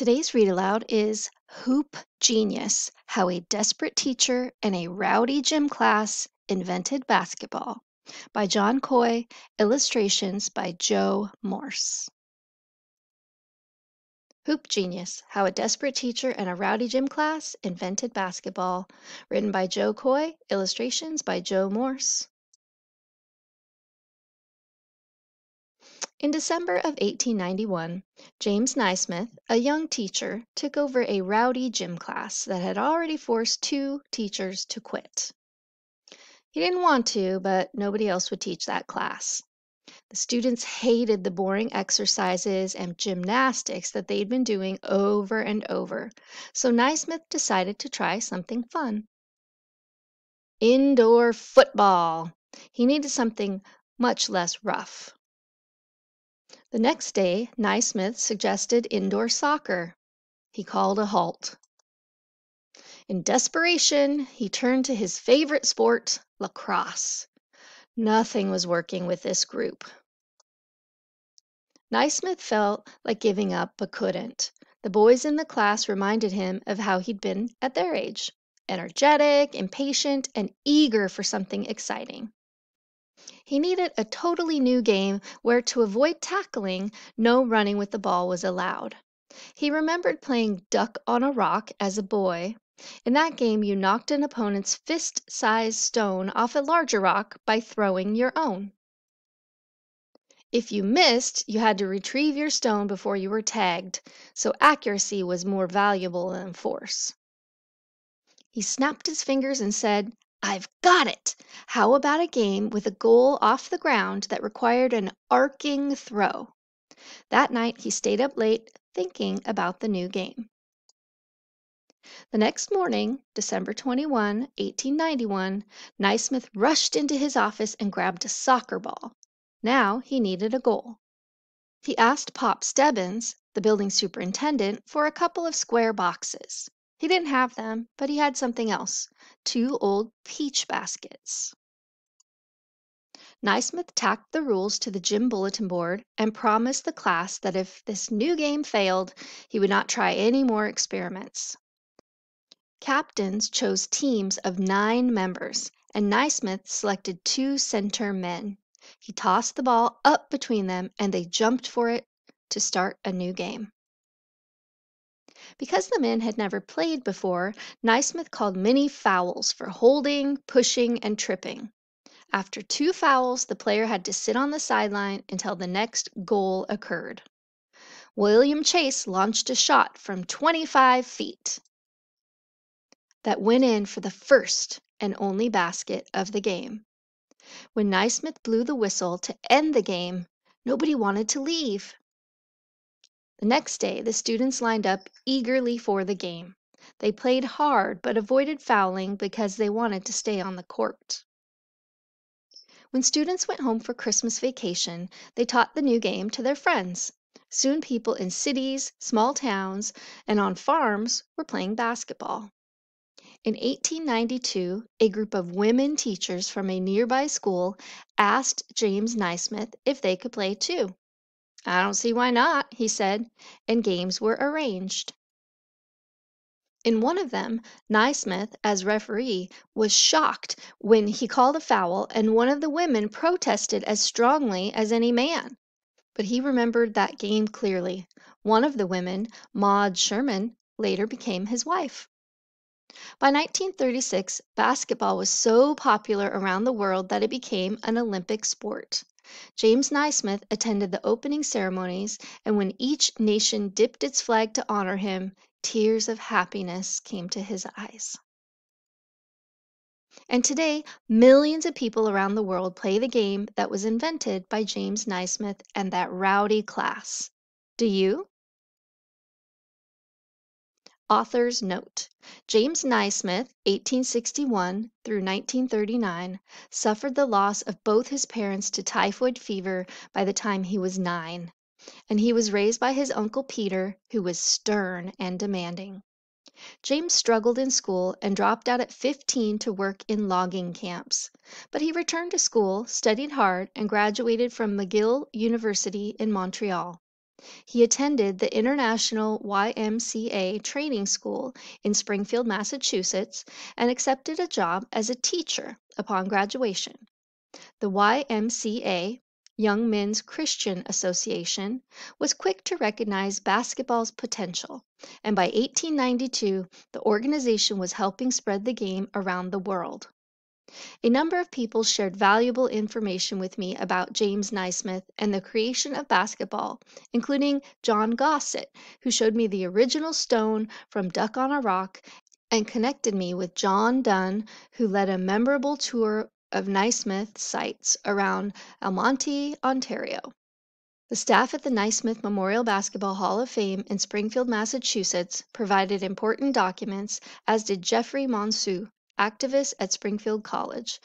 Today's read aloud is Hoop Genius: How a Desperate Teacher and a Rowdy Gym Class Invented Basketball by John Coy, illustrations by Joe Morse. Hoop Genius: How a Desperate Teacher and a Rowdy Gym Class Invented Basketball, written by Joe Coy, illustrations by Joe Morse. In December of 1891, James Naismith, a young teacher, took over a rowdy gym class that had already forced two teachers to quit. He didn't want to, but nobody else would teach that class. The students hated the boring exercises and gymnastics that they'd been doing over and over, so Naismith decided to try something fun. Indoor football. He needed something much less rough. The next day, Naismith suggested indoor soccer. He called a halt. In desperation, he turned to his favorite sport, lacrosse. Nothing was working with this group. Naismith felt like giving up but couldn't. The boys in the class reminded him of how he'd been at their age, energetic, impatient, and eager for something exciting. He needed a totally new game where, to avoid tackling, no running with the ball was allowed. He remembered playing Duck on a Rock as a boy. In that game, you knocked an opponent's fist-sized stone off a larger rock by throwing your own. If you missed, you had to retrieve your stone before you were tagged, so accuracy was more valuable than force. He snapped his fingers and said, "I've got it! How about a game with a goal off the ground that required an arcing throw?" That night he stayed up late thinking about the new game. The next morning, December 21, 1891, Naismith rushed into his office and grabbed a soccer ball. Now he needed a goal. He asked Pop Stebbins, the building superintendent, for a couple of square boxes. He didn't have them, but he had something else: 2 old peach baskets. Naismith tacked the rules to the gym bulletin board and promised the class that if this new game failed, he would not try any more experiments. Captains chose teams of 9 members, and Naismith selected 2 center men. He tossed the ball up between them, and they jumped for it to start a new game. Because the men had never played before, Naismith called many fouls for holding, pushing, and tripping. After 2 fouls, the player had to sit on the sideline until the next goal occurred. William Chase launched a shot from 25 feet that went in for the first and only basket of the game. When Naismith blew the whistle to end the game, nobody wanted to leave. The next day, the students lined up eagerly for the game. They played hard but avoided fouling because they wanted to stay on the court. When students went home for Christmas vacation, they taught the new game to their friends. Soon people in cities, small towns, and on farms were playing basketball. In 1892, a group of women teachers from a nearby school asked James Naismith if they could play too. "I don't see why not," he said, and games were arranged. In one of them, Naismith, as referee, was shocked when he called a foul and one of the women protested as strongly as any man. But he remembered that game clearly. One of the women, Maud Sherman, later became his wife. By 1936, basketball was so popular around the world that it became an Olympic sport. James Naismith attended the opening ceremonies, and when each nation dipped its flag to honor him, tears of happiness came to his eyes. And today, millions of people around the world play the game that was invented by James Naismith and that rowdy class. Do you? Author's note: James Naismith, 1861 through 1939, suffered the loss of both his parents to typhoid fever by the time he was 9, and he was raised by his uncle Peter, who was stern and demanding. James struggled in school and dropped out at 15 to work in logging camps, but he returned to school, studied hard, and graduated from McGill University in Montreal. He attended the International YMCA Training School in Springfield, Massachusetts, and accepted a job as a teacher upon graduation. The YMCA, Young Men's Christian Association, was quick to recognize basketball's potential, and by 1892, the organization was helping spread the game around the world. A number of people shared valuable information with me about James Naismith and the creation of basketball, including John Gossett, who showed me the original stone from Duck on a Rock and connected me with John Dunn, who led a memorable tour of Naismith sites around Almonte, Ontario. The staff at the Naismith Memorial Basketball Hall of Fame in Springfield, Massachusetts, provided important documents, as did Jeffrey Monsu, activist at Springfield College,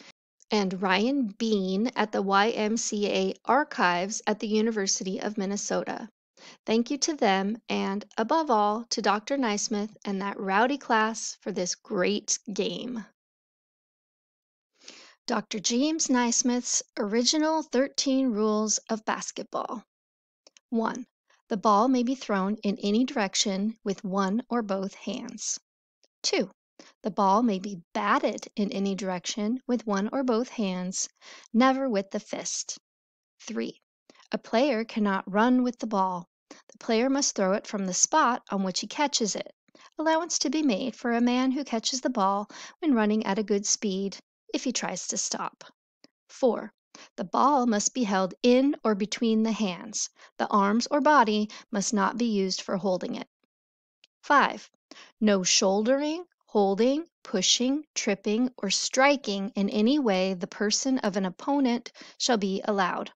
and Ryan Bean at the YMCA Archives at the University of Minnesota. Thank you to them and, above all, to Dr. Naismith and that rowdy class for this great game. Dr. James Naismith's original 13 rules of basketball. 1. The ball may be thrown in any direction with one or both hands. 2. The ball may be batted in any direction with one or both hands, never with the fist. 3. A player cannot run with the ball. The player must throw it from the spot on which he catches it. Allowance to be made for a man who catches the ball when running at a good speed, if he tries to stop. 4. The ball must be held in or between the hands. The arms or body must not be used for holding it. 5. No shouldering, holding, pushing, tripping, or striking in any way the person of an opponent shall be allowed.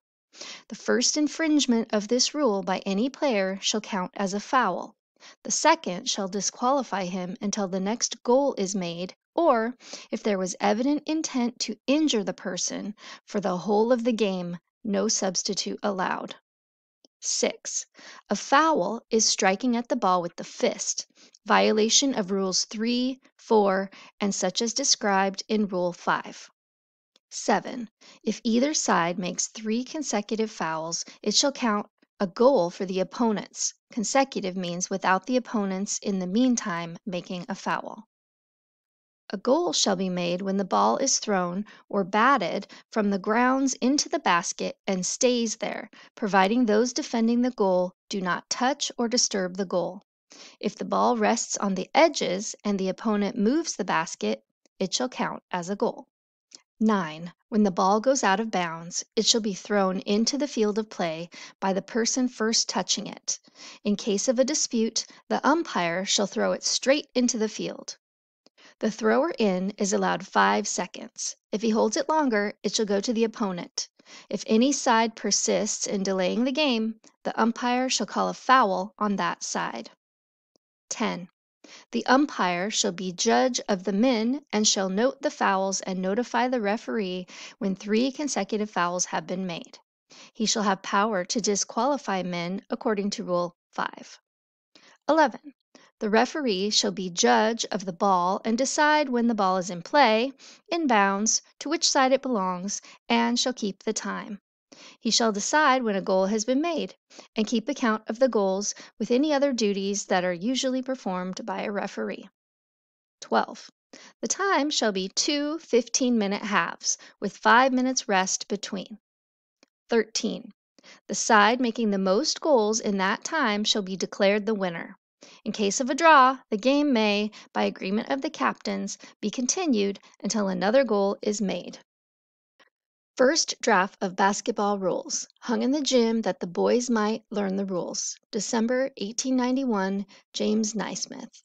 The first infringement of this rule by any player shall count as a foul. The second shall disqualify him until the next goal is made, or, if there was evident intent to injure the person, for the whole of the game, no substitute allowed. 6. A foul is striking at the ball with the fist, violation of Rules 3, 4, and such as described in Rule 5. 7. If either side makes 3 consecutive fouls, it shall count a goal for the opponents. Consecutive means without the opponents in the meantime making a foul. A goal shall be made when the ball is thrown or batted from the grounds into the basket and stays there, providing those defending the goal do not touch or disturb the goal. If the ball rests on the edges and the opponent moves the basket, it shall count as a goal. 9. When the ball goes out of bounds, it shall be thrown into the field of play by the person first touching it. In case of a dispute, the umpire shall throw it straight into the field. The thrower in is allowed 5 seconds. If he holds it longer, it shall go to the opponent. If any side persists in delaying the game, the umpire shall call a foul on that side. 10. The umpire shall be judge of the men and shall note the fouls and notify the referee when 3 consecutive fouls have been made. He shall have power to disqualify men according to Rule 5. 11. The referee shall be judge of the ball and decide when the ball is in play, in bounds, to which side it belongs, and shall keep the time. He shall decide when a goal has been made, and keep account of the goals with any other duties that are usually performed by a referee. 12. The time shall be 2 15-minute halves, with 5 minutes rest between. 13. The side making the most goals in that time shall be declared the winner. In case of a draw, the game may, by agreement of the captains, be continued until another goal is made. First draft of basketball rules, hung in the gym that the boys might learn the rules. December 1891, James Naismith.